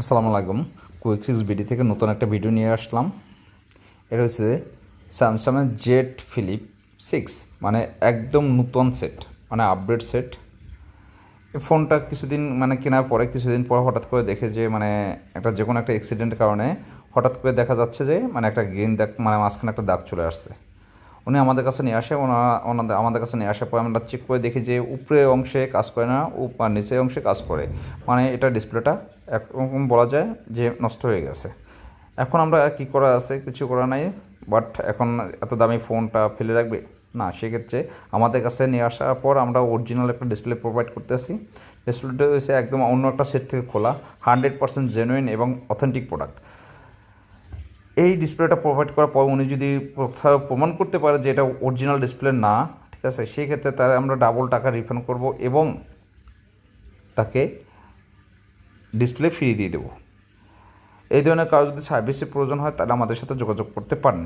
আসসালামু আলাইকুম। Quick six BD থেকে নতুন একটা ভিডিও নিয়ে আসলাম। এটা হচ্ছে স্যামসাংয়ের জেড ফ্লিপ 6, মানে একদম নতুন সেট, মানে আপডেট সেট। এই ফোনটা কিছুদিন কেনার পরে কিছুদিন পর হঠাৎ করে দেখে যে একটা যে কোনো একটা অ্যাক্সিডেন্টের কারণে হঠাৎ করে দেখা যাচ্ছে যে একটা গ্রিন দাগ, মাঝখানে একটা দাগ চলে আসছে। উনি আমাদের কাছে নিয়ে আসে, আমাদের কাছে নিয়ে আসার পর আমরা চেক করে দেখি যে উপরে অংশে কাজ করে না, নিচের অংশে কাজ করে। এটা ডিসপ্লেটা একরকম বলা যায় যে নষ্ট হয়ে গেছে। এখন আমরা কী করা আছে, কিছু করা নাই। বাট এখন এত দামি ফোনটা ফেলে রাখবে না, সেক্ষেত্রে আমাদের কাছে নিয়ে আসার পর আমরা অরিজিনাল একটা ডিসপ্লে প্রোভাইড করতেছি। ডিসপ্লেটা হচ্ছে একদম অন্য একটা সেট থেকে খোলা, 100% জেনুইন এবং অথেন্টিক প্রোডাক্ট। এই ডিসপ্লেটা প্রোভাইড করার পর উনি যদি কোথাও প্রমাণ করতে পারে যে এটা অরিজিনাল ডিসপ্লে না, ঠিক আছে, সেই ক্ষেত্রে তারা আমরা ডাবল টাকা রিফান্ড করব এবং তাকে ডিসপ্লে ফ্রি দিয়ে দেবো। এই ধরনের কারো যদি সার্ভিসের প্রয়োজন হয় তাহলে আমাদের সাথে যোগাযোগ করতে পারেন।